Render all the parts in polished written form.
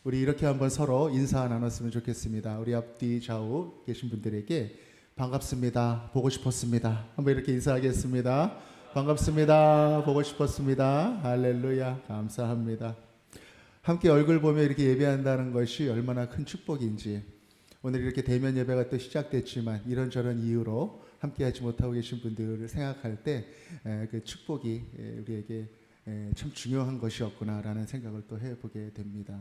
우리 이렇게 한번 서로 인사 나눴으면 좋겠습니다. 우리 앞뒤 좌우 계신 분들에게 반갑습니다. 보고 싶었습니다. 한번 이렇게 인사하겠습니다. 반갑습니다. 보고 싶었습니다. 할렐루야. 감사합니다. 함께 얼굴 보며 이렇게 예배한다는 것이 얼마나 큰 축복인지, 오늘 이렇게 대면 예배가 또 시작됐지만 이런저런 이유로 함께하지 못하고 계신 분들을 생각할 때 그 축복이 우리에게 참 중요한 것이었구나라는 생각을 또 해보게 됩니다.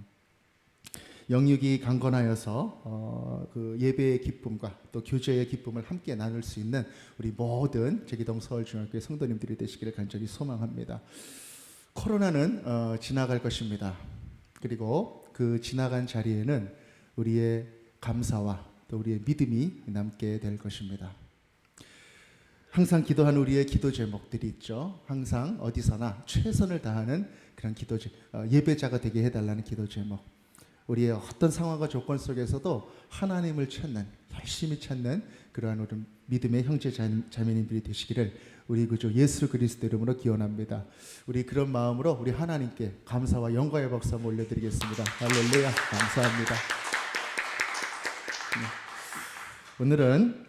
영육이 강건하여서 그 예배의 기쁨과 또 교제의 기쁨을 함께 나눌 수 있는 우리 모든 제기동 서울중학교의 성도님들이 되시기를 간절히 소망합니다. 코로나는 지나갈 것입니다. 그리고 그 지나간 자리에는 우리의 감사와 또 우리의 믿음이 남게 될 것입니다. 항상 기도하는 우리의 기도 제목들이 있죠. 항상 어디서나 최선을 다하는 그런 예배자가 되게 해달라는 기도 제목. 우리의 어떤 상황과 조건 속에서도 하나님을 찾는, 열심히 찾는 그러한 우리 믿음의 형제 자매님들이 되시기를 우리 구주 예수 그리스도 이름으로 기원합니다. 우리 그런 마음으로 우리 하나님께 감사와 영광의 박수 한번 올려드리겠습니다. 할렐루야. 감사합니다. 오늘은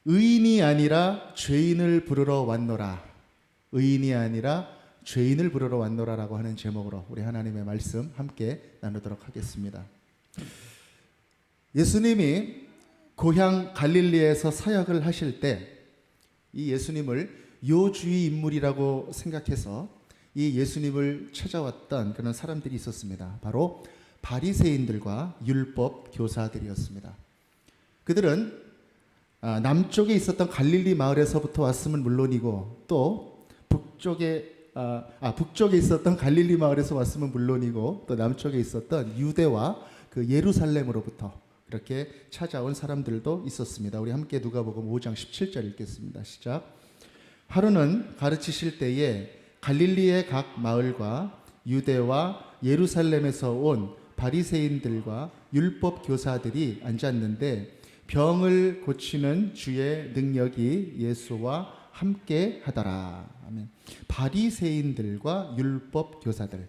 의인이 아니라 죄인을 부르러 왔노라, 의인이 아니라 죄인을 부르러 왔노라라고 하는 제목으로 우리 하나님의 말씀 함께 나누도록 하겠습니다. 예수님이 고향 갈릴리에서 사역을 하실 때 이 예수님을 요주의 인물이라고 생각해서 이 예수님을 찾아왔던 그런 사람들이 있었습니다. 바로 바리새인들과 율법 교사들이었습니다. 그들은 남쪽에 있었던 갈릴리 마을에서부터 왔음은 물론이고, 또 북쪽에 있었던 갈릴리 마을에서 왔으면 물론이고, 또 남쪽에 있었던 유대와 그 예루살렘으로부터 그렇게 찾아온 사람들도 있었습니다. 우리 함께 누가복음 5장 17절 읽겠습니다. 시작. 하루는 가르치실 때에 갈릴리의 각 마을과 유대와 예루살렘에서 온 바리새인들과 율법 교사들이 앉았는데 병을 고치는 주의 능력이 예수와 함께 하더라. 아멘. 바리새인들과 율법 교사들,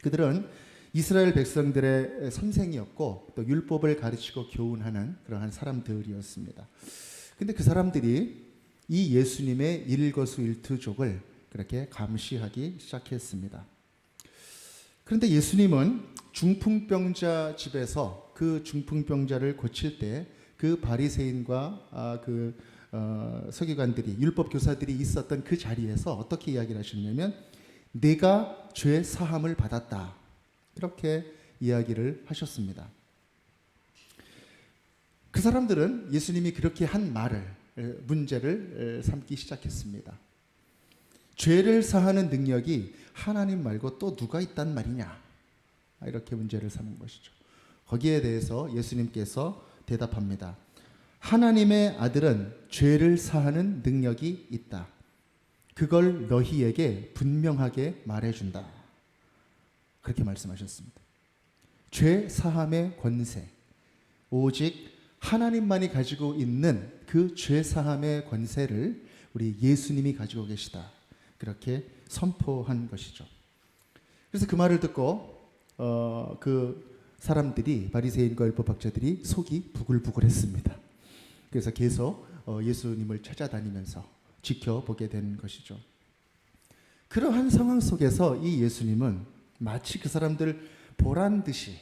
그들은 이스라엘 백성들의 선생이었고 또 율법을 가르치고 교훈하는 그러한 사람들이었습니다. 근데 그 사람들이 이 예수님의 일거수일투족을 그렇게 감시하기 시작했습니다. 그런데 예수님은 중풍병자 집에서 그 중풍병자를 고칠 때 그 바리새인과 서기관들이, 율법 교사들이 있었던 그 자리에서 어떻게 이야기를 하셨냐면, 내가 죄 사함을 받았다, 이렇게 이야기를 하셨습니다. 그 사람들은 예수님이 그렇게 한 문제를 삼기 시작했습니다. 죄를 사하는 능력이 하나님 말고 또 누가 있단 말이냐, 이렇게 문제를 삼은 것이죠. 거기에 대해서 예수님께서 대답합니다. 하나님의 아들은 죄를 사하는 능력이 있다. 그걸 너희에게 분명하게 말해준다. 그렇게 말씀하셨습니다. 죄 사함의 권세, 오직 하나님만이 가지고 있는 그 죄 사함의 권세를 우리 예수님이 가지고 계시다, 그렇게 선포한 것이죠. 그래서 그 말을 듣고 그 사람들이, 바리새인과 율법학자들이 속이 부글부글했습니다. 그래서 계속 예수님을 찾아다니면서 지켜보게 된 것이죠. 그러한 상황 속에서 이 예수님은 마치 그 사람들 보란 듯이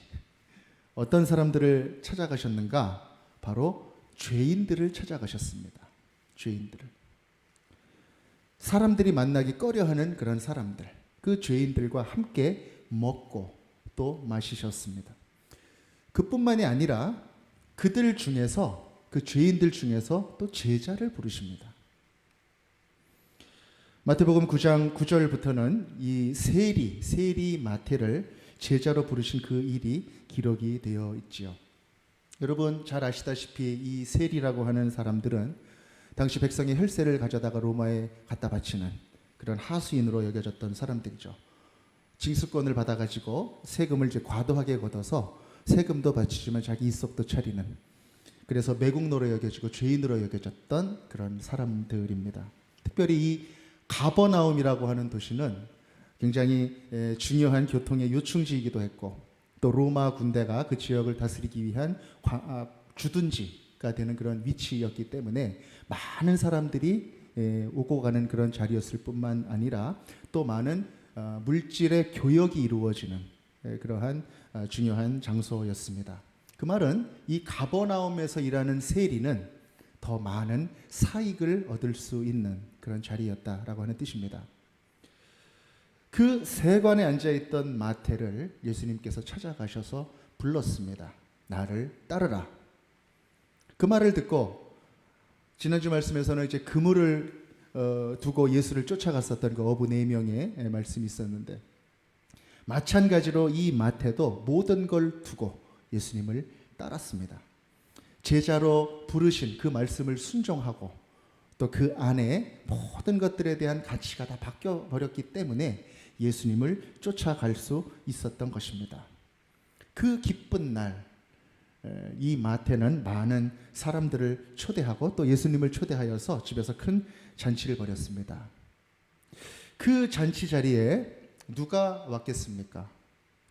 어떤 사람들을 찾아가셨는가? 바로 죄인들을 찾아가셨습니다. 죄인들을. 사람들이 만나기 꺼려하는 그런 사람들, 그 죄인들과 함께 먹고 또 마시셨습니다. 그뿐만이 아니라 그들 중에서, 그 죄인들 중에서 또 제자를 부르십니다. 마태복음 9장 9절부터는 이 세리 마태를 제자로 부르신 그 일이 기록이 되어 있지요. 여러분 잘 아시다시피 이 세리라고 하는 사람들은 당시 백성의 혈세를 가져다가 로마에 갖다 바치는 그런 하수인으로 여겨졌던 사람들이죠. 징수권을 받아가지고 세금을 이제 과도하게 걷어서 세금도 바치지만 자기 이속도 차리는, 그래서 매국노로 여겨지고 죄인으로 여겨졌던 그런 사람들입니다. 특별히 이 가버나움이라고 하는 도시는 굉장히 중요한 교통의 요충지이기도 했고, 또 로마 군대가 그 지역을 다스리기 위한 주둔지가 되는 그런 위치였기 때문에 많은 사람들이 오고 가는 그런 자리였을 뿐만 아니라 또 많은 물질의 교역이 이루어지는 그러한 중요한 장소였습니다. 그 말은 이 가버나움에서 일하는 세리는 더 많은 사익을 얻을 수 있는 그런 자리였다라고 하는 뜻입니다. 그 세관에 앉아있던 마태를 예수님께서 찾아가셔서 불렀습니다. 나를 따르라. 그 말을 듣고 지난주 말씀에서는 이제 그물을 두고 예수를 쫓아갔었던 그 어부 4명의 말씀이 있었는데, 마찬가지로 이 마태도 모든 걸 두고 예수님을 따랐습니다. 제자로 부르신 그 말씀을 순종하고 또 그 안에 모든 것들에 대한 가치가 다 바뀌어 버렸기 때문에 예수님을 쫓아갈 수 있었던 것입니다. 그 기쁜 날, 이 마태는 많은 사람들을 초대하고 또 예수님을 초대하여서 집에서 큰 잔치를 벌였습니다. 그 잔치 자리에 누가 왔겠습니까?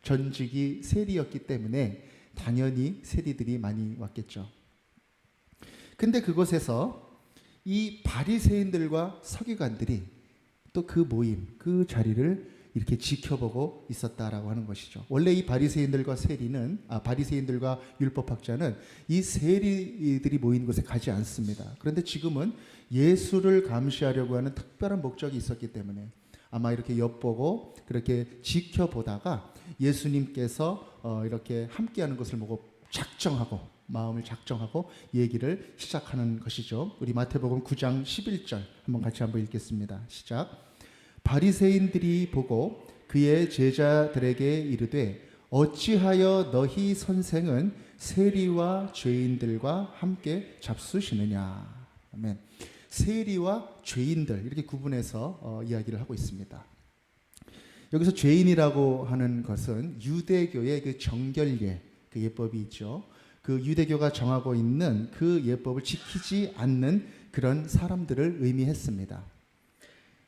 전직이 세리였기 때문에 당연히 세리들이 많이 왔겠죠. 근데 그곳에서 이 바리새인들과 서기관들이 또 그 모임, 그 자리를 이렇게 지켜보고 있었다라고 하는 것이죠. 원래 이 바리새인들과 바리새인들과 율법학자는 이 세리들이 모인 곳에 가지 않습니다. 그런데 지금은 예수를 감시하려고 하는 특별한 목적이 있었기 때문에 아마 이렇게 엿보고 그렇게 지켜보다가 예수님께서 이렇게 함께하는 것을 보고 마음을 작정하고 얘기를 시작하는 것이죠. 우리 마태복음 9장 11절 같이 한번 읽겠습니다. 시작. 바리새인들이 보고 그의 제자들에게 이르되 어찌하여 너희 선생은 세리와 죄인들과 함께 잡수시느냐. 아멘. 세리와 죄인들 이렇게 구분해서 이야기를 하고 있습니다. 여기서 죄인이라고 하는 것은 유대교의 그 정결례, 그 예법이 있죠. 그 유대교가 정하고 있는 그 예법을 지키지 않는 그런 사람들을 의미했습니다.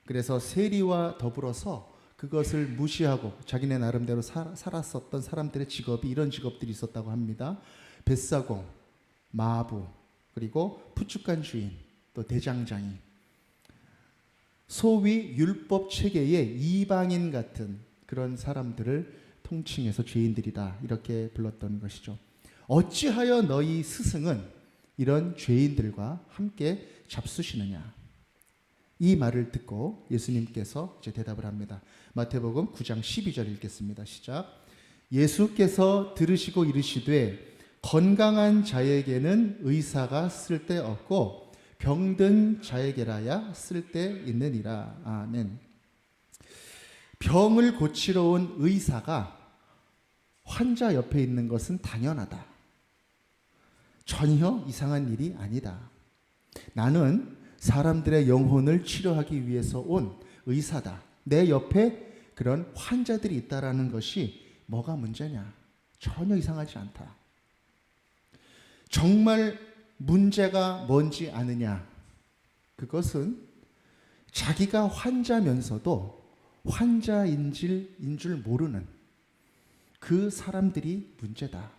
그래서 세리와 더불어서 그것을 무시하고 자기네 나름대로 살았었던 사람들의 직업이 이런 직업들이 있었다고 합니다. 뱃사공, 마부, 그리고 푸축간 주인, 또 대장장이, 소위 율법 체계의 이방인 같은 그런 사람들을 통칭해서 죄인들이다 이렇게 불렀던 것이죠. 어찌하여 너희 스승은 이런 죄인들과 함께 잡수시느냐. 이 말을 듣고 예수님께서 이제 대답을 합니다. 마태복음 9장 12절 읽겠습니다. 시작. 예수께서 들으시고 이르시되 건강한 자에게는 의사가 쓸데없고 병든 자에게라야 쓸데있느니라. 아멘. 병을 고치러 온 의사가 환자 옆에 있는 것은 당연하다. 전혀 이상한 일이 아니다. 나는 사람들의 영혼을 치료하기 위해서 온 의사다. 내 옆에 그런 환자들이 있다라는 것이 뭐가 문제냐? 전혀 이상하지 않다. 정말 문제가 뭔지 아느냐? 그것은 자기가 환자면서도 환자인 줄 모르는 그 사람들이 문제다.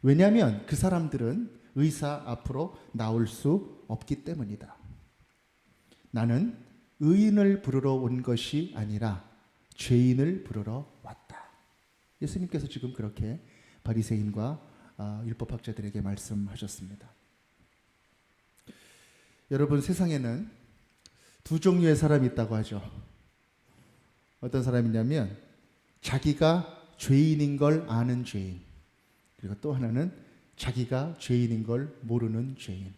왜냐하면 그 사람들은 의사 앞으로 나올 수 없기 때문이다. 나는 의인을 부르러 온 것이 아니라 죄인을 부르러 왔다. 예수님께서 지금 그렇게 바리새인과 율법학자들에게 말씀하셨습니다. 여러분, 세상에는 두 종류의 사람이 있다고 하죠. 어떤 사람이냐면 자기가 죄인인 걸 아는 죄인, 그리고 또 하나는 자기가 죄인인 걸 모르는 죄인.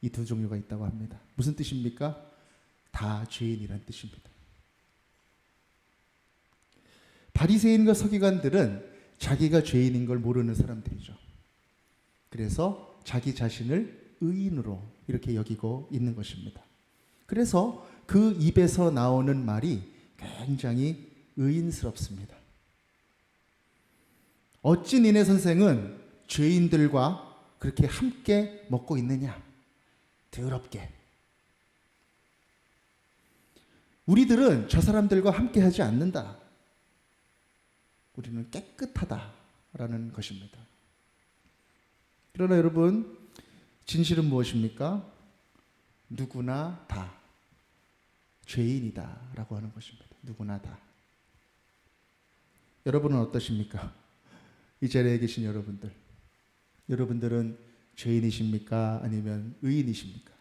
이 두 종류가 있다고 합니다. 무슨 뜻입니까? 다 죄인이란 뜻입니다. 바리새인과 서기관들은 자기가 죄인인 걸 모르는 사람들이죠. 그래서 자기 자신을 의인으로 이렇게 여기고 있는 것입니다. 그래서 그 입에서 나오는 말이 굉장히 의인스럽습니다. 어찌 니네 선생은 죄인들과 그렇게 함께 먹고 있느냐? 더럽게. 우리들은 저 사람들과 함께 하지 않는다. 우리는 깨끗하다라는 것입니다. 그러나 여러분, 진실은 무엇입니까? 누구나 다 죄인이다라고 하는 것입니다. 누구나 다. 여러분은 어떠십니까? 이 자리에 계신 여러분들, 여러분들은 죄인이십니까? 아니면 의인이십니까?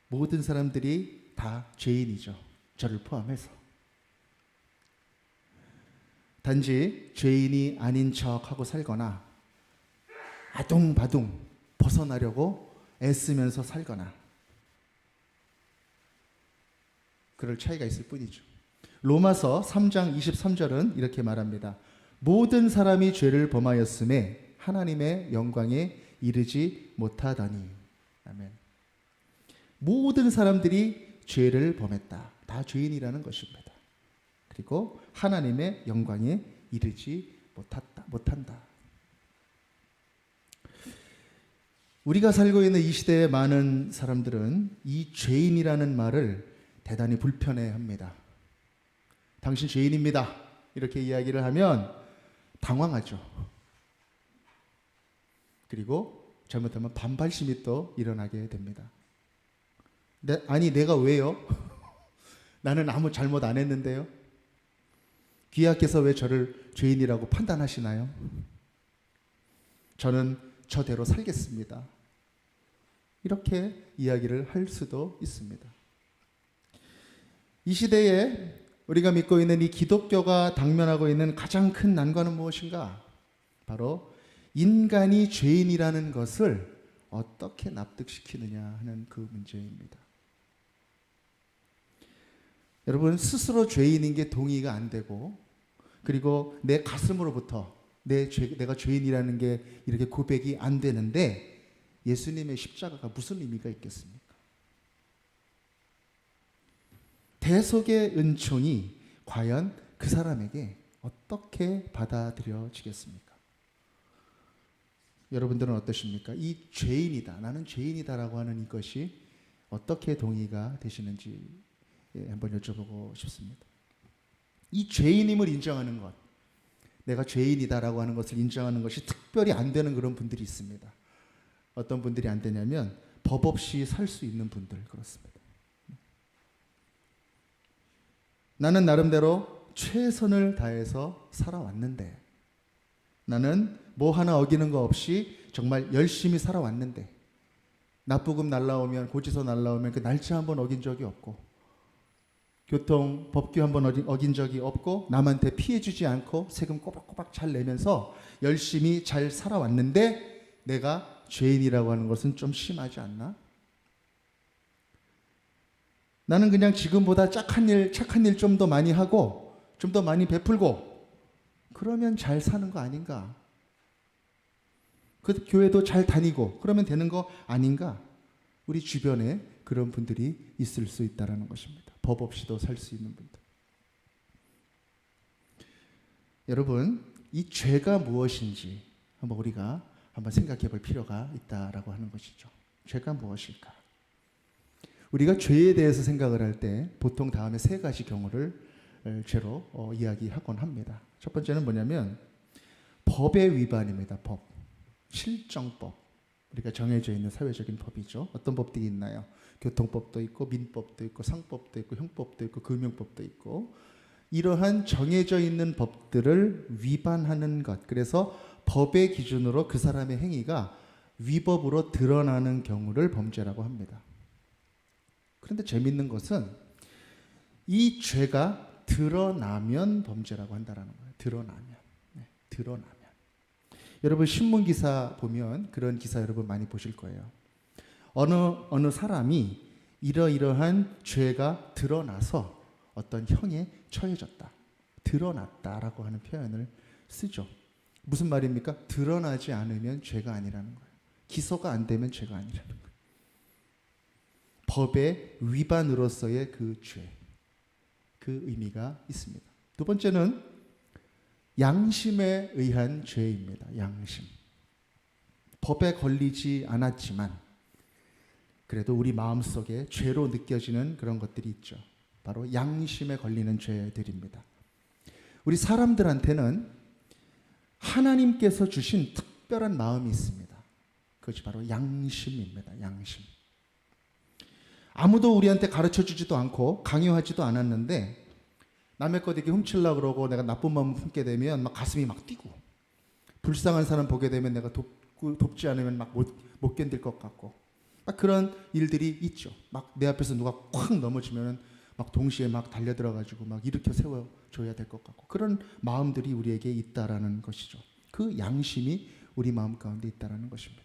모든 사람들이 다 죄인이죠. 저를 포함해서. 단지 죄인이 아닌 척하고 살거나 아둥바둥 벗어나려고 애쓰면서 살거나 그럴 차이가 있을 뿐이죠. 로마서 3장 23절은 이렇게 말합니다. 모든 사람이 죄를 범하였음에 하나님의 영광에 이르지 못하더니. 아멘. 모든 사람들이 죄를 범했다. 다 죄인이라는 것입니다. 그리고 하나님의 영광에 이르지 못한다. 우리가 살고 있는 이 시대의 많은 사람들은 이 죄인이라는 말을 대단히 불편해합니다. 당신 죄인입니다. 이렇게 이야기를 하면 당황하죠. 그리고 잘못하면 반발심이 또 일어나게 됩니다. 아니 내가 왜요? 나는 아무 잘못 안 했는데요. 귀하께서 왜 저를 죄인이라고 판단하시나요? 저는 저대로 살겠습니다. 이렇게 이야기를 할 수도 있습니다. 이 시대에 우리가 믿고 있는 이 기독교가 당면하고 있는 가장 큰 난관은 무엇인가? 바로 인간이 죄인이라는 것을 어떻게 납득시키느냐 하는 그 문제입니다. 여러분, 스스로 죄인인 게 동의가 안 되고, 그리고 내 가슴으로부터 내가 죄인이라는 게 이렇게 고백이 안 되는데 예수님의 십자가가 무슨 의미가 있겠습니까? 대속의 은총이 과연 그 사람에게 어떻게 받아들여지겠습니까? 여러분들은 어떠십니까? 이 죄인이다, 나는 죄인이다라고 하는 이것이 어떻게 동의가 되시는지 한번 여쭤보고 싶습니다. 이 죄인임을 인정하는 것, 내가 죄인이다라고 하는 것을 인정하는 것이 특별히 안 되는 그런 분들이 있습니다. 어떤 분들이 안 되냐면 법 없이 살 수 있는 분들, 그렇습니다. 나는 나름대로 최선을 다해서 살아왔는데, 나는 뭐 하나 어기는 거 없이 정말 열심히 살아왔는데, 납부금 날라오면, 고지서 날라오면 그 날짜 한번 어긴 적이 없고, 교통 법규 한번 어긴 적이 없고, 남한테 피해 주지 않고 세금 꼬박꼬박 잘 내면서 열심히 잘 살아왔는데 내가 죄인이라고 하는 것은 좀 심하지 않나? 나는 그냥 지금보다 착한 일 좀 더 많이 하고 좀 더 많이 베풀고 그러면 잘 사는 거 아닌가? 그 교회도 잘 다니고 그러면 되는 거 아닌가? 우리 주변에 그런 분들이 있을 수 있다는 것입니다. 법 없이도 살 수 있는 분들. 여러분, 이 죄가 무엇인지 우리가 한번 생각해 볼 필요가 있다라고 하는 것이죠. 죄가 무엇일까? 우리가 죄에 대해서 생각을 할 때 보통 다음에 세 가지 경우를 죄로 이야기하곤 합니다. 첫 번째는 뭐냐면 법의 위반입니다. 법. 실정법. 우리가 정해져 있는 사회적인 법이죠. 어떤 법들이 있나요? 교통법도 있고 민법도 있고 상법도 있고 형법도 있고 금융법도 있고, 이러한 정해져 있는 법들을 위반하는 것, 그래서 법의 기준으로 그 사람의 행위가 위법으로 드러나는 경우를 범죄라고 합니다. 그런데 재밌는 것은 이 죄가 드러나면 범죄라고 한다는 거예요. 드러나면. 여러분 신문 기사 보면 그런 기사 여러분 많이 보실 거예요. 어느 사람이 이러이러한 죄가 드러나서 어떤 형에 처해졌다, 드러났다라고 하는 표현을 쓰죠. 무슨 말입니까? 드러나지 않으면 죄가 아니라는 거예요. 기소가 안 되면 죄가 아니라는 거예요. 법의 위반으로서의 그 죄, 그 의미가 있습니다. 두 번째는 양심에 의한 죄입니다. 양심. 법에 걸리지 않았지만 그래도 우리 마음속에 죄로 느껴지는 그런 것들이 있죠. 바로 양심에 걸리는 죄들입니다. 우리 사람들한테는 하나님께서 주신 특별한 마음이 있습니다. 그것이 바로 양심입니다. 양심. 아무도 우리한테 가르쳐 주지도 않고 강요하지도 않았는데 남의 것 이렇게 훔치려고 그러고 내가 나쁜 마음을 품게 되면 막 가슴이 막 뛰고, 불쌍한 사람 보게 되면 내가 돕지 않으면 막 못 견딜 것 같고, 막 그런 일들이 있죠. 막 내 앞에서 누가 콱 넘어지면 막 동시에 막 달려들어가지고 막 일으켜 세워줘야 될 것 같고, 그런 마음들이 우리에게 있다라는 것이죠. 그 양심이 우리 마음 가운데 있다라는 것입니다.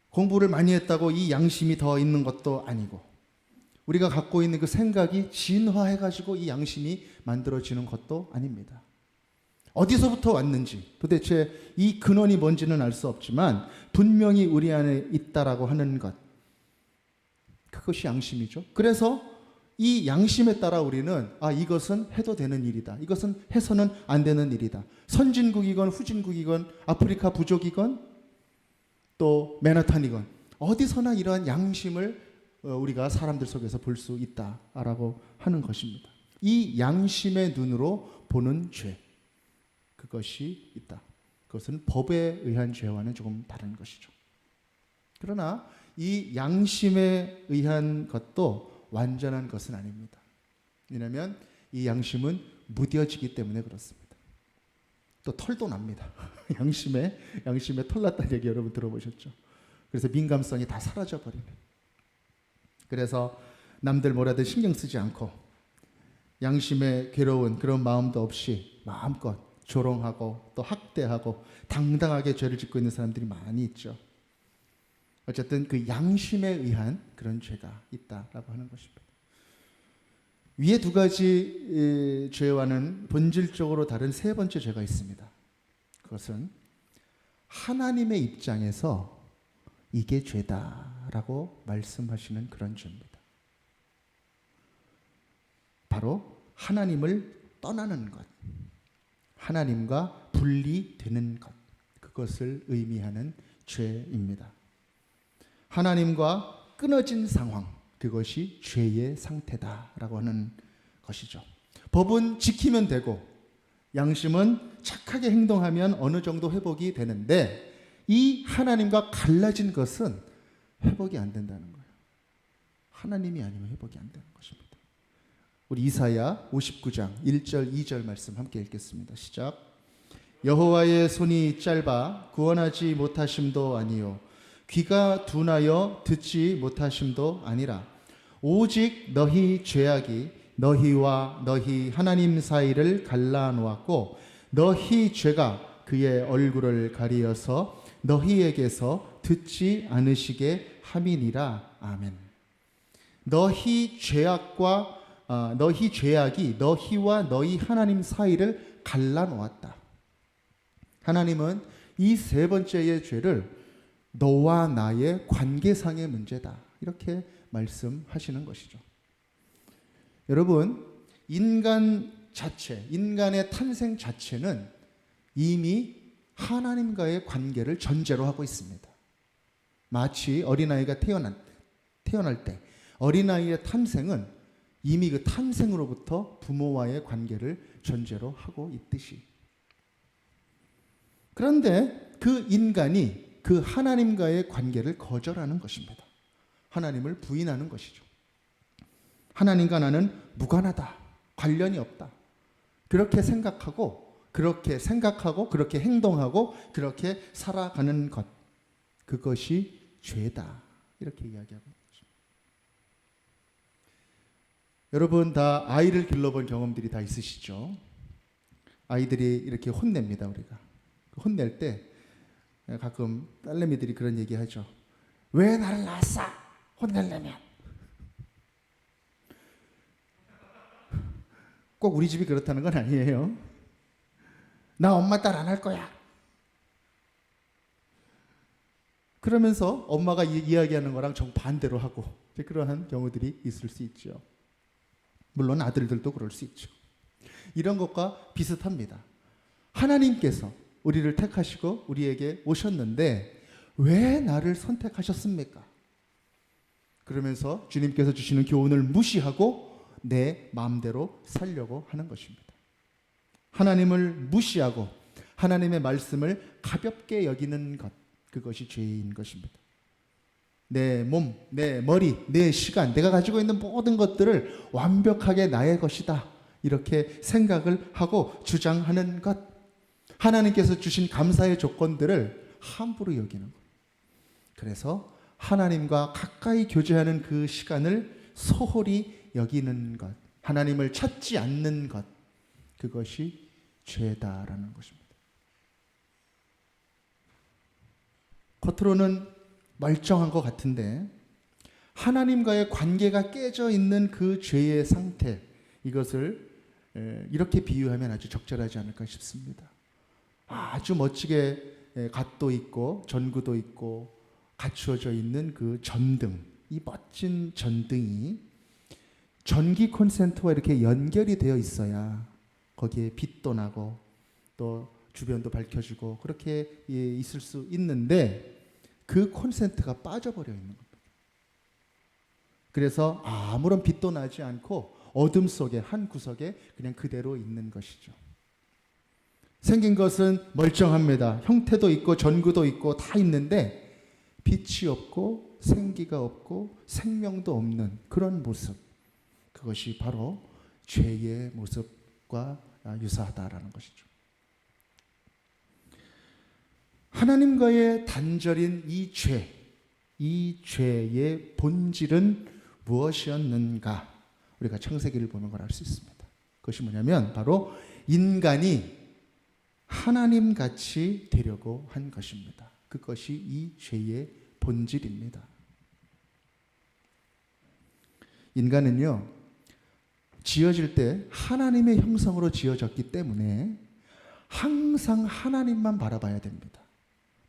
공부를 많이 했다고 이 양심이 더 있는 것도 아니고, 우리가 갖고 있는 그 생각이 진화해가지고 이 양심이 만들어지는 것도 아닙니다. 어디서부터 왔는지 도대체 이 근원이 뭔지는 알 수 없지만 분명히 우리 안에 있다라고 하는 것, 그것이 양심이죠. 그래서 이 양심에 따라 우리는 이것은 해도 되는 일이다, 이것은 해서는 안 되는 일이다. 선진국이건 후진국이건 아프리카 부족이건 또 맨하탄이건 어디서나 이러한 양심을 우리가 사람들 속에서 볼 수 있다라고 하는 것입니다. 이 양심의 눈으로 보는 죄, 그것이 있다. 그것은 법에 의한 죄와는 조금 다른 것이죠. 그러나 이 양심에 의한 것도 완전한 것은 아닙니다. 왜냐하면 이 양심은 무뎌지기 때문에 그렇습니다. 또 털도 납니다. 양심에 털 났다는 얘기 여러분 들어보셨죠? 그래서 민감성이 다 사라져 버리는. 그래서 남들 뭐라든 신경 쓰지 않고 양심에 괴로운 그런 마음도 없이 마음껏 조롱하고 또 학대하고 당당하게 죄를 짓고 있는 사람들이 많이 있죠. 어쨌든 그 양심에 의한 그런 죄가 있다라고 하는 것입니다. 위에 두 가지 죄와는 본질적으로 다른 세 번째 죄가 있습니다. 그것은 하나님의 입장에서 이게 죄다라고 말씀하시는 그런 죄입니다. 바로 하나님을 떠나는 것, 하나님과 분리되는 것, 그것을 의미하는 죄입니다. 하나님과 끊어진 상황, 그것이 죄의 상태다라고 하는 것이죠. 법은 지키면 되고 양심은 착하게 행동하면 어느 정도 회복이 되는데, 이 하나님과 갈라진 것은 회복이 안 된다는 거예요. 하나님이 아니면 회복이 안 되는 것입니다. 우리 이사야 59장 1절 2절 말씀 함께 읽겠습니다. 시작. 여호와의 손이 짧아 구원하지 못하심도 아니요 귀가 둔하여 듣지 못하심도 아니라 오직 너희 죄악이 너희와 너희 하나님 사이를 갈라놓았고 너희 죄가 그의 얼굴을 가리어서 너희에게서 듣지 않으시게 함이니라. 아멘. 너희 죄악이 너희와 너희 하나님 사이를 갈라놓았다. 하나님은 이 세 번째의 죄를 너와 나의 관계상의 문제다, 이렇게 말씀하시는 것이죠. 여러분, 인간 자체, 인간의 탄생 자체는 이미 하나님과의 관계를 전제로 하고 있습니다. 마치 어린아이가 태어날 때 어린아이의 탄생은 이미 그 탄생으로부터 부모와의 관계를 전제로 하고 있듯이, 그런데 그 인간이 그 하나님과의 관계를 거절하는 것입니다. 하나님을 부인하는 것이죠. 하나님과 나는 무관하다, 관련이 없다, 그렇게 생각하고 그렇게 행동하고 그렇게 살아가는 것, 그것이 죄다, 이렇게 이야기하고 있는 것입니다. 여러분 다 아이를 길러본 경험들이 다 있으시죠? 아이들이 이렇게 혼냅니다. 우리가 혼낼 때 가끔 딸내미들이 그런 얘기 하죠. 왜 나를 낳았어? 혼내려면. 꼭 우리 집이 그렇다는 건 아니에요. 나 엄마 딸 안 할 거야. 그러면서 엄마가 이야기하는 거랑 정반대로 하고 그러한 경우들이 있을 수 있죠. 물론 아들들도 그럴 수 있죠. 이런 것과 비슷합니다. 하나님께서 우리를 택하시고 우리에게 오셨는데 왜 나를 선택하셨습니까? 그러면서 주님께서 주시는 교훈을 무시하고 내 마음대로 살려고 하는 것입니다. 하나님을 무시하고 하나님의 말씀을 가볍게 여기는 것, 그것이 죄인 것입니다. 내 몸, 내 머리, 내 시간, 내가 가지고 있는 모든 것들을 완벽하게 나의 것이다, 이렇게 생각을 하고 주장하는 것, 하나님께서 주신 감사의 조건들을 함부로 여기는 것. 그래서 하나님과 가까이 교제하는 그 시간을 소홀히 여기는 것, 하나님을 찾지 않는 것, 그것이 죄다라는 것입니다. 겉으로는 멀쩡한 것 같은데 하나님과의 관계가 깨져 있는 그 죄의 상태, 이것을 이렇게 비유하면 아주 적절하지 않을까 싶습니다. 아주 멋지게 갓도 있고 전구도 있고 갖추어져 있는 그 전등, 이 멋진 전등이 전기 콘센트와 이렇게 연결이 되어 있어야 거기에 빛도 나고 또 주변도 밝혀지고 그렇게 있을 수 있는데 그 콘센트가 빠져버려 있는 겁니다. 그래서 아무런 빛도 나지 않고 어둠 속에 한 구석에 그냥 그대로 있는 것이죠. 생긴 것은 멀쩡합니다. 형태도 있고 전구도 있고 다 있는데 빛이 없고 생기가 없고 생명도 없는 그런 모습, 그것이 바로 죄의 모습과 유사하다라는 것이죠. 하나님과의 단절인 이 죄, 이 죄의 본질은 무엇이었는가? 우리가 창세기를 보면 걸 알 수 있습니다. 그것이 뭐냐면 바로 인간이 하나님같이 되려고 한 것입니다. 그것이 이 죄의 본질입니다. 인간은요, 지어질 때 하나님의 형상으로 지어졌기 때문에 항상 하나님만 바라봐야 됩니다.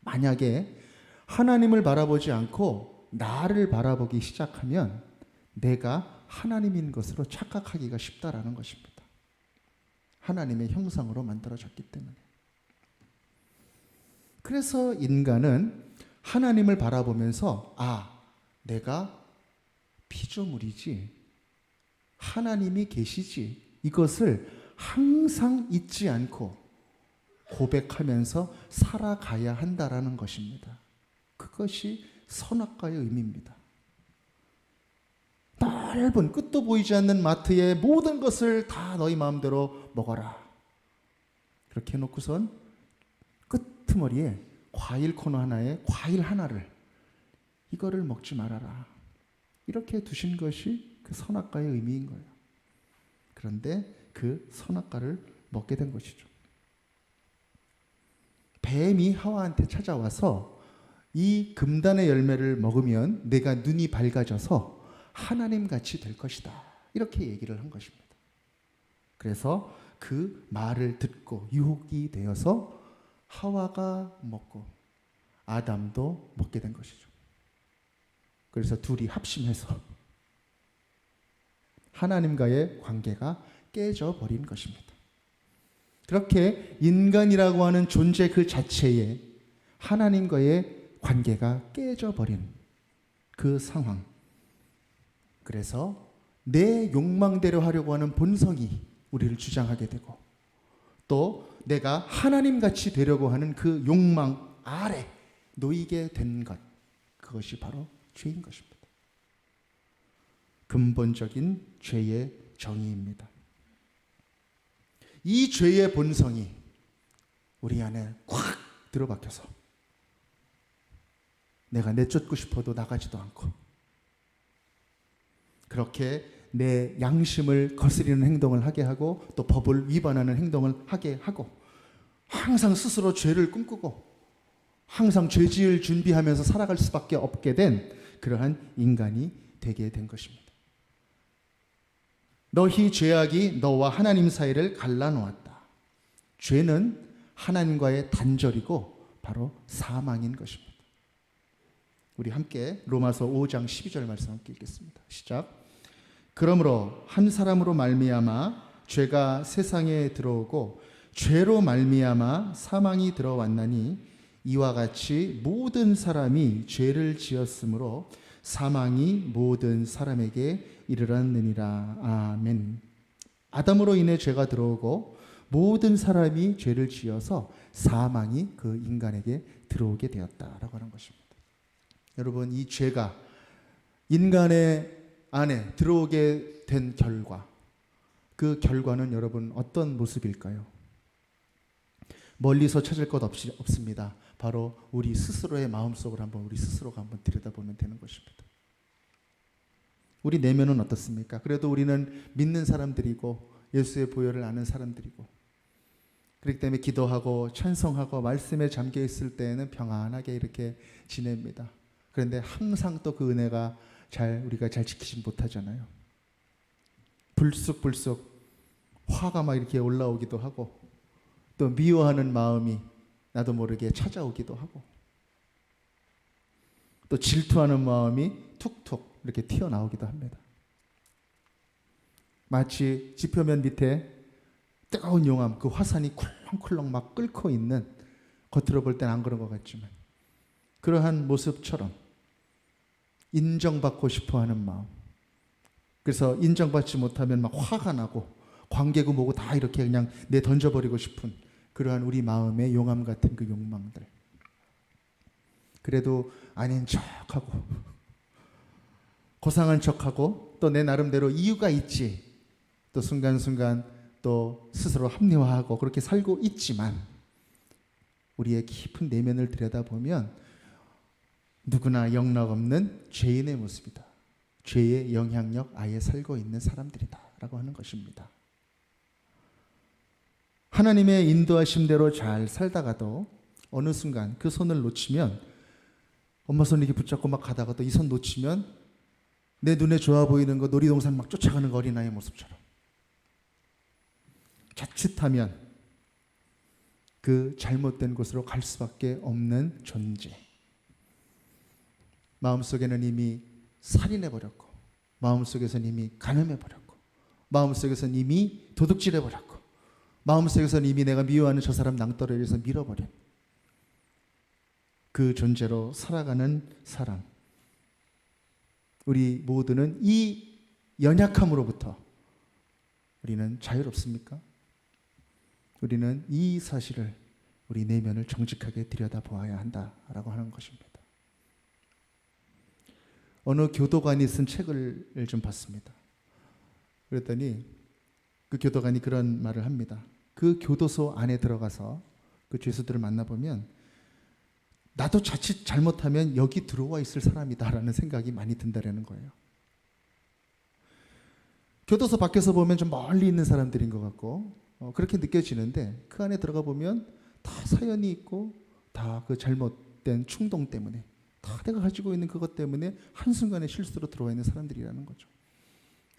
만약에 하나님을 바라보지 않고 나를 바라보기 시작하면 내가 하나님인 것으로 착각하기가 쉽다라는 것입니다. 하나님의 형상으로 만들어졌기 때문에. 그래서 인간은 하나님을 바라보면서 내가 피조물이지 하나님이 계시지, 이것을 항상 잊지 않고 고백하면서 살아가야 한다라는 것입니다. 그것이 선악과의 의미입니다. 넓은 끝도 보이지 않는 마트의 모든 것을 다 너희 마음대로 먹어라, 그렇게 해놓고선 끄트머리에 과일 코너 하나에 과일 하나를, 이거를 먹지 말아라, 이렇게 두신 것이 그 선악과의 의미인 거예요. 그런데 그 선악과를 먹게 된 것이죠. 뱀이 하와한테 찾아와서 이 금단의 열매를 먹으면 내가 눈이 밝아져서 하나님같이 될 것이다, 이렇게 얘기를 한 것입니다. 그래서 그 말을 듣고 유혹이 되어서 하와가 먹고 아담도 먹게 된 것이죠. 그래서 둘이 합심해서 하나님과의 관계가 깨져버린 것입니다. 그렇게 인간이라고 하는 존재 그 자체에 하나님과의 관계가 깨져버린 그 상황, 그래서 내 욕망대로 하려고 하는 본성이 우리를 주장하게 되고 또 내가 하나님같이 되려고 하는 그 욕망 아래 놓이게 된 것, 그것이 바로 죄인 것입니다. 근본적인 죄의 정의입니다. 이 죄의 본성이 우리 안에 콱 들어박혀서 내가 내쫓고 싶어도 나가지도 않고 그렇게 내 양심을 거스리는 행동을 하게 하고 또 법을 위반하는 행동을 하게 하고 항상 스스로 죄를 꿈꾸고 항상 죄 지을 준비하면서 살아갈 수밖에 없게 된 그러한 인간이 되게 된 것입니다. 너희 죄악이 너와 하나님 사이를 갈라놓았다. 죄는 하나님과의 단절이고 바로 사망인 것입니다. 우리 함께 로마서 5장 12절 말씀 함께 읽겠습니다. 시작. 그러므로 한 사람으로 말미암아 죄가 세상에 들어오고 죄로 말미암아 사망이 들어왔나니 이와 같이 모든 사람이 죄를 지었으므로 사망이 모든 사람에게 이르렀느니라. 아멘. 아담으로 인해 죄가 들어오고 모든 사람이 죄를 지어서 사망이 그 인간에게 들어오게 되었다라고 하는 것입니다. 여러분, 이 죄가 인간의 안에 들어오게 된 결과, 그 결과는 여러분 어떤 모습일까요? 멀리서 찾을 것 없습니다. 바로 우리 스스로의 마음속을 한번 우리 스스로가 한번 들여다보면 되는 것입니다. 우리 내면은 어떻습니까? 그래도 우리는 믿는 사람들이고 예수의 보혈을 아는 사람들이고, 그렇기 때문에 기도하고 찬송하고 말씀에 잠겨 있을 때에는 평안하게 이렇게 지냅니다. 그런데 항상 또 그 은혜가 우리가 잘 지키지 못하잖아요. 불쑥불쑥 화가 막 이렇게 올라오기도 하고, 또 미워하는 마음이 나도 모르게 찾아오기도 하고, 또 질투하는 마음이 툭툭 이렇게 튀어나오기도 합니다. 마치 지표면 밑에 뜨거운 용암, 그 화산이 쿨렁쿨렁 막 끓고 있는, 겉으로 볼 땐 안 그런 것 같지만 그러한 모습처럼 인정받고 싶어하는 마음, 그래서 인정받지 못하면 막 화가 나고 관계고 뭐고 다 이렇게 그냥 던져버리고 싶은 그러한 우리 마음의 용암 같은 그 욕망들, 그래도 아닌 척하고 고상한 척하고 또 내 나름대로 이유가 있지, 또 순간순간 또 스스로 합리화하고 그렇게 살고 있지만, 우리의 깊은 내면을 들여다보면 누구나 영락없는 죄인의 모습이다. 죄의 영향력 아예 살고 있는 사람들이다 라고 하는 것입니다. 하나님의 인도하심대로 잘 살다가도 어느 순간 그 손을 놓치면, 엄마 손 이렇게 붙잡고 막 가다가도 이 손 놓치면 내 눈에 좋아 보이는 거 놀이동산 막 쫓아가는 거 어린아이의 모습처럼, 자칫하면 그 잘못된 곳으로 갈 수밖에 없는 존재, 마음속에는 이미 살인해버렸고, 마음속에서는 이미 간음해버렸고, 마음속에서는 이미 도둑질해버렸고, 마음속에서는 이미 내가 미워하는 저 사람 낭떠러리에서 밀어버린 그 존재로 살아가는 사람, 우리 모두는 이 연약함으로부터 우리는 자유롭습니까? 우리는 이 사실을, 우리 내면을 정직하게 들여다보아야 한다라고 하는 것입니다. 어느 교도관이 쓴 책을 좀 봤습니다. 그랬더니 그 교도관이 그런 말을 합니다. 그 교도소 안에 들어가서 그 죄수들을 만나보면 나도 자칫 잘못하면 여기 들어와 있을 사람이다라는 생각이 많이 든다라는 거예요. 교도소 밖에서 보면 좀 멀리 있는 사람들인 것 같고 그렇게 느껴지는데, 그 안에 들어가 보면 다 사연이 있고, 다 그 잘못된 충동 때문에, 다 내가 가지고 있는 그것 때문에 한순간에 실수로 들어와 있는 사람들이라는 거죠.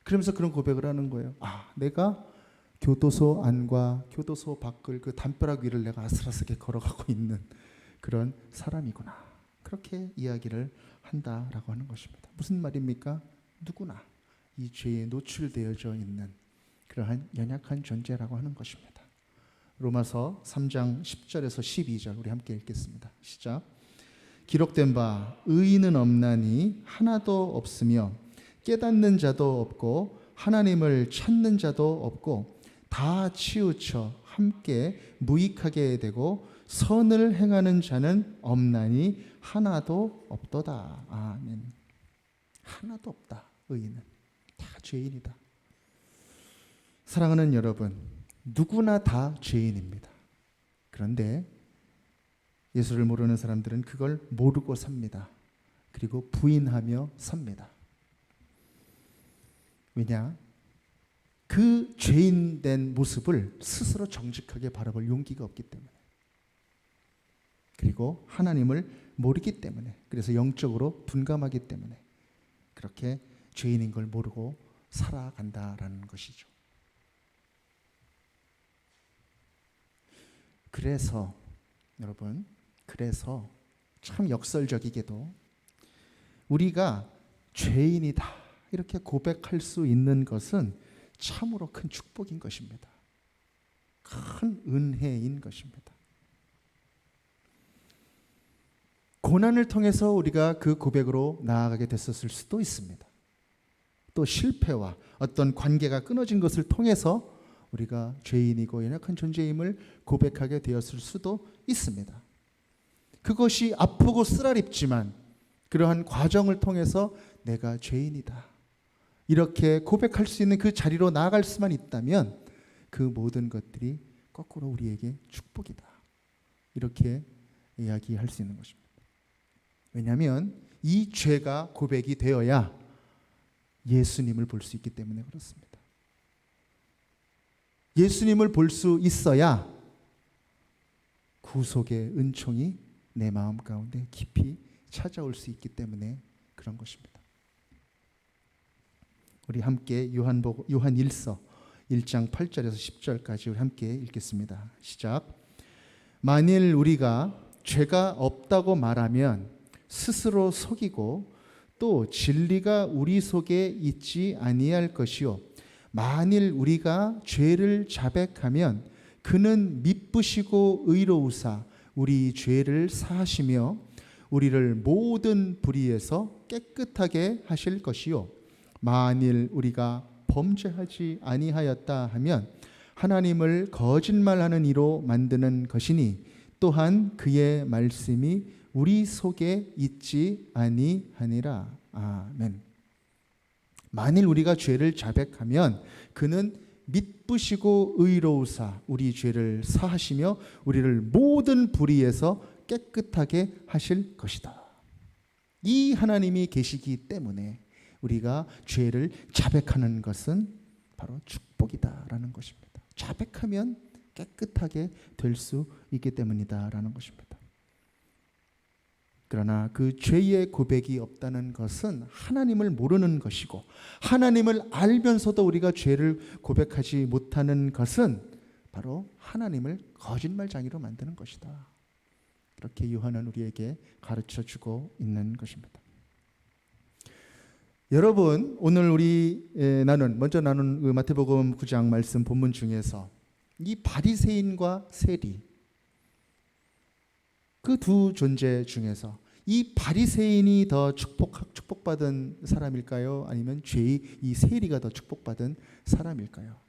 그러면서 그런 고백을 하는 거예요. 아, 내가 교도소 안과 교도소 밖을 그 담벼락 위를 내가 아슬아슬하게 걸어가고 있는 그런 사람이구나. 그렇게 이야기를 한다라고 하는 것입니다. 무슨 말입니까? 누구나 이 죄에 노출되어져 있는 그러한 연약한 존재라고 하는 것입니다. 로마서 3장 10절에서 12절 우리 함께 읽겠습니다. 시작. 기록된 바 의인은 없나니 하나도 없으며 깨닫는 자도 없고 하나님을 찾는 자도 없고 다 치우쳐 함께 무익하게 되고 선을 행하는 자는 없나니 하나도 없도다. 아멘. 하나도 없다. 의인은 다 죄인이다. 사랑하는 여러분, 누구나 다 죄인입니다. 그런데 예수를 모르는 사람들은 그걸 모르고 삽니다. 그리고 부인하며 삽니다. 왜냐? 그 죄인된 모습을 스스로 정직하게 바라볼 용기가 없기 때문에, 그리고 하나님을 모르기 때문에, 그래서 영적으로 둔감하기 때문에 그렇게 죄인인 걸 모르고 살아간다라는 것이죠. 그래서 여러분, 그래서 참 역설적이게도 우리가 죄인이다 이렇게 고백할 수 있는 것은 참으로 큰 축복인 것입니다. 큰 은혜인 것입니다. 고난을 통해서 우리가 그 고백으로 나아가게 됐었을 수도 있습니다. 또 실패와 어떤 관계가 끊어진 것을 통해서 우리가 죄인이고 연약한 존재임을 고백하게 되었을 수도 있습니다. 그것이 아프고 쓰라립지만 그러한 과정을 통해서 내가 죄인이다, 이렇게 고백할 수 있는 그 자리로 나아갈 수만 있다면 그 모든 것들이 거꾸로 우리에게 축복이다, 이렇게 이야기할 수 있는 것입니다. 왜냐하면 이 죄가 고백이 되어야 예수님을 볼 수 있기 때문에 그렇습니다. 예수님을 볼 수 있어야 구속의 은총이 내 마음 가운데 깊이 찾아올 수 있기 때문에 그런 것입니다. 우리 함께 요한 1서 1장 8절에서 10절까지 우리 함께 읽겠습니다. 시작. 만일 우리가 죄가 없다고 말하면 스스로 속이고 또 진리가 우리 속에 있지 아니할 것이요, 만일 우리가 죄를 자백하면 그는 미쁘시고 의로우사 우리 죄를 사하시며 우리를 모든 불의에서 깨끗하게 하실 것이요, 만일 우리가 범죄하지 아니하였다 하면 하나님을 거짓말하는 이로 만드는 것이니 또한 그의 말씀이 우리 속에 있지 아니하니라. 아멘. 만일 우리가 죄를 자백하면 그는 미쁘시고 의로우사 우리 죄를 사하시며 우리를 모든 불의에서 깨끗하게 하실 것이다. 이 하나님이 계시기 때문에 우리가 죄를 자백하는 것은 바로 축복이다라는 것입니다. 자백하면 깨끗하게 될 수 있기 때문이다라는 것입니다. 그러나 그 죄의 고백이 없다는 것은 하나님을 모르는 것이고, 하나님을 알면서도 우리가 죄를 고백하지 못하는 것은 바로 하나님을 거짓말장이로 만드는 것이다. 그렇게 요한은 우리에게 가르쳐주고 있는 것입니다. 여러분, 오늘 우리 먼저 나눈 그 마태복음 9장 말씀 본문 중에서 이 바리새인과 세리, 그 두 존재 중에서 이 바리새인이 더 축복받은 사람일까요? 아니면 이 세리가 더 축복받은 사람일까요?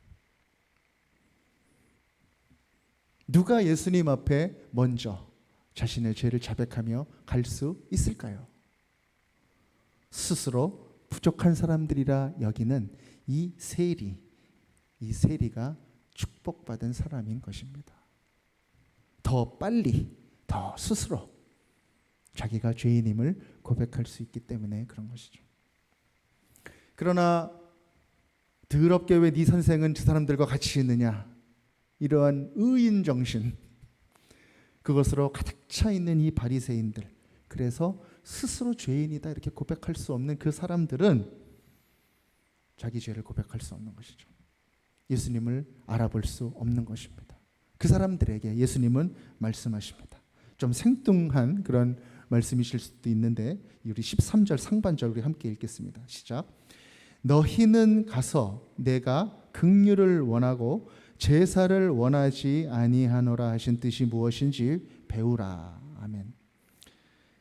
누가 예수님 앞에 먼저 자신의 죄를 자백하며 갈 수 있을까요? 스스로 부족한 사람들이라 여기는 이 세리가 축복받은 사람인 것입니다. 더 빨리, 더 스스로 자기가 죄인임을 고백할 수 있기 때문에 그런 것이죠. 그러나 더럽게 왜 네 선생은 저 사람들과 같이 있느냐, 이러한 의인 정신, 그것으로 가득 차 있는 이 바리새인들, 그래서 스스로 죄인이다 이렇게 고백할 수 없는 그 사람들은 자기 죄를 고백할 수 없는 것이죠. 예수님을 알아볼 수 없는 것입니다. 그 사람들에게 예수님은 말씀하십니다. 좀 생뚱한 그런 말씀이실 수도 있는데 우리 13절 상반절 우리 함께 읽겠습니다. 시작. 너희는 가서 내가 긍휼을 원하고 제사를 원하지 아니하노라 하신 뜻이 무엇인지 배우라. 아멘.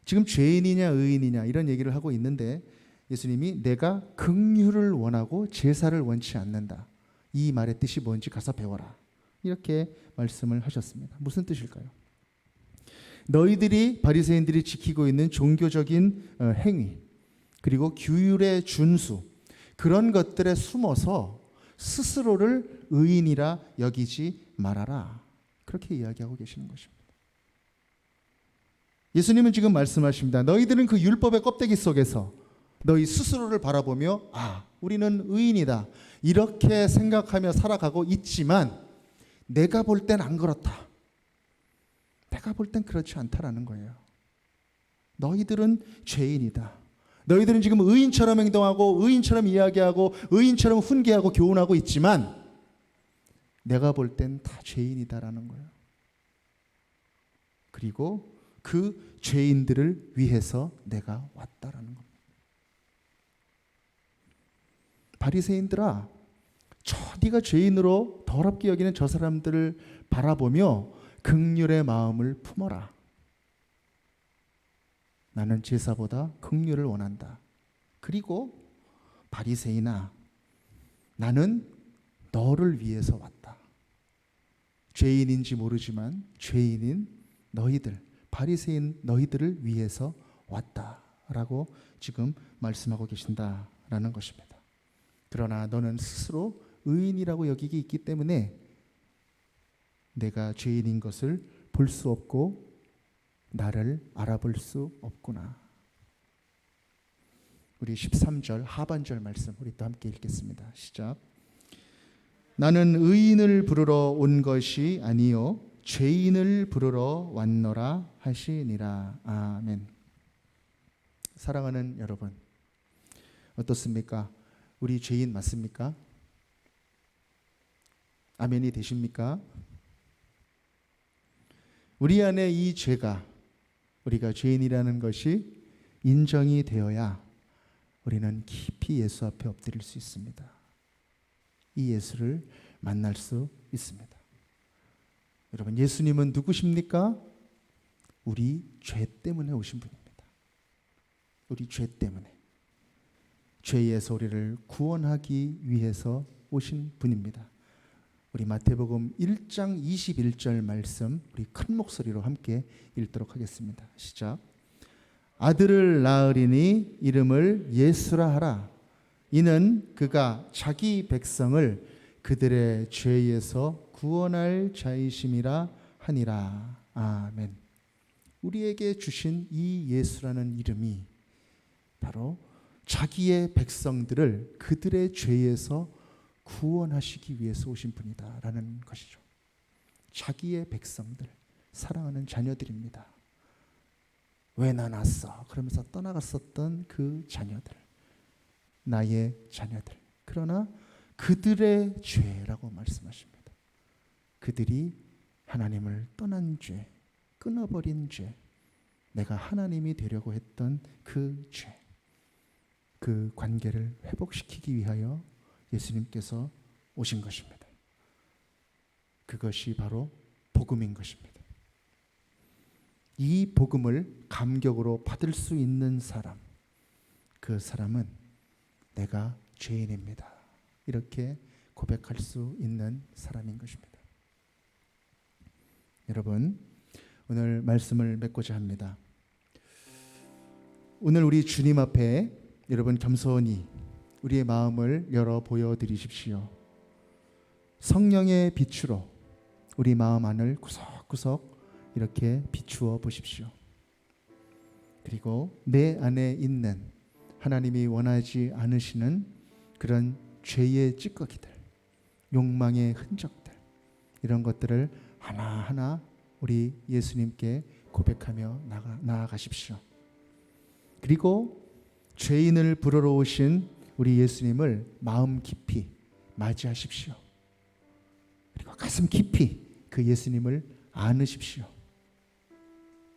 지금 죄인이냐 의인이냐 이런 얘기를 하고 있는데 예수님이 내가 긍휼을 원하고 제사를 원치 않는다, 이 말의 뜻이 뭔지 가서 배워라, 이렇게 말씀을 하셨습니다. 무슨 뜻일까요? 너희들이 바리새인들이 지키고 있는 종교적인 행위 그리고 규율의 준수, 그런 것들에 숨어서 스스로를 의인이라 여기지 말아라, 그렇게 이야기하고 계시는 것입니다. 예수님은 지금 말씀하십니다. 너희들은 그 율법의 껍데기 속에서 너희 스스로를 바라보며 우리는 의인이다 이렇게 생각하며 살아가고 있지만 내가 볼 땐 안 그렇다, 내가 볼 땐 그렇지 않다라는 거예요. 너희들은 죄인이다. 너희들은 지금 의인처럼 행동하고 의인처럼 이야기하고 의인처럼 훈계하고 교훈하고 있지만 내가 볼 땐 다 죄인이다라는 거예요. 그리고 그 죄인들을 위해서 내가 왔다라는 겁니다. 바리새인들아, 네가 죄인으로 더럽게 여기는 저 사람들을 바라보며 긍휼의 마음을 품어라. 나는 제사보다 긍휼을 원한다. 그리고 바리새인아, 나는 너를 위해서 왔다. 죄인인지 모르지만 죄인인 너희들, 바리새인 너희들을 위해서 왔다라고 지금 말씀하고 계신다라는 것입니다. 그러나 너는 스스로 의인이라고 여기기 있기 때문에 내가 죄인인 것을 볼 수 없고 나를 알아볼 수 없구나. 우리 13절 하반절 말씀 우리 또 함께 읽겠습니다. 시작. 나는 의인을 부르러 온 것이 아니요 죄인을 부르러 왔노라 하시니라. 아멘. 사랑하는 여러분, 어떻습니까? 우리 죄인 맞습니까? 아멘이 되십니까? 우리 안에 이 죄가, 우리가 죄인이라는 것이 인정이 되어야 우리는 깊이 예수 앞에 엎드릴 수 있습니다. 이 예수를 만날 수 있습니다. 여러분, 예수님은 누구십니까? 우리 죄 때문에 오신 분입니다. 우리 죄 때문에, 죄에서 우리를 구원하기 위해서 오신 분입니다. 우리 마태복음 1장 21절 말씀 우리 큰 목소리로 함께 읽도록 하겠습니다. 시작. 아들을 낳으리니 이름을 예수라 하라. 이는 그가 자기 백성을 그들의 죄에서 구원할 자이심이라 하니라. 아멘. 우리에게 주신 이 예수라는 이름이 바로 자기의 백성들을 그들의 죄에서 구원하시기 위해서 오신 분이다라는 것이죠. 자기의 백성들, 사랑하는 자녀들입니다. 왜 나 낳았어? 그러면서 떠나갔었던 그 자녀들, 나의 자녀들. 그러나 그들의 죄라고 말씀하십니다. 그들이 하나님을 떠난 죄, 끊어버린 죄, 내가 하나님이 되려고 했던 그 죄, 그 관계를 회복시키기 위하여 예수님께서 오신 것입니다. 그것이 바로 복음인 것입니다. 이 복음을 감격으로 받을 수 있는 사람, 그 사람은 내가 죄인입니다. 이렇게 고백할 수 있는 사람인 것입니다. 여러분, 오늘 말씀을 맺고자 합니다. 오늘 우리 주님 앞에 여러분 겸손히 우리의 마음을 열어 보여드리십시오. 성령의 빛으로 우리 마음 안을 구석구석 이렇게 비추어 보십시오. 그리고 내 안에 있는 하나님이 원하지 않으시는 그런 죄의 찌꺼기들, 욕망의 흔적들, 이런 것들을 하나하나 우리 예수님께 고백하며 나아가십시오. 그리고 죄인을 부르러 오신 우리 예수님을 마음 깊이 맞이하십시오. 그리고 가슴 깊이 그 예수님을 안으십시오.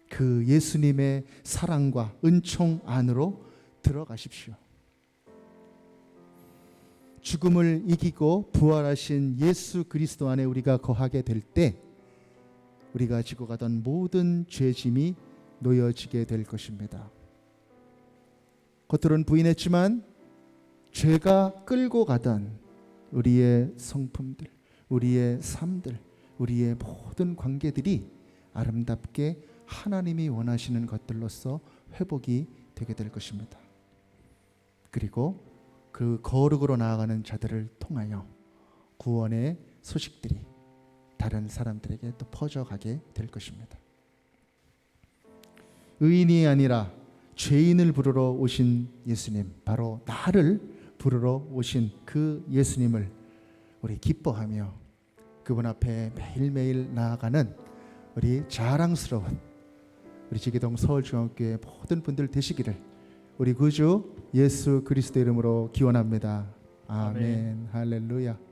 그 예수님의 사랑과 은총 안으로 들어가십시오. 죽음을 이기고 부활하신 예수 그리스도 안에 우리가 거하게 될 때 우리가 지고 가던 모든 죄짐이 놓여지게 될 것입니다. 겉으로는 부인했지만 죄가 끌고 가던 우리의 성품들, 우리의 삶들, 우리의 모든 관계들이 아름답게 하나님이 원하시는 것들로서 회복이 되게 될 것입니다. 그리고 그 거룩으로 나아가는 자들을 통하여 구원의 소식들이 다른 사람들에게 또 퍼져가게 될 것입니다. 의인이 아니라 죄인을 부르러 오신 예수님, 바로 나를 부르러 오신 그 예수님을 우리 기뻐하며 그분 앞에 매일매일 나아가는 우리 자랑스러운 우리 지기동 서울중앙교회 모든 분들 되시기를 우리 구주 예수 그리스도 이름으로 기원합니다. 아멘. 할렐루야.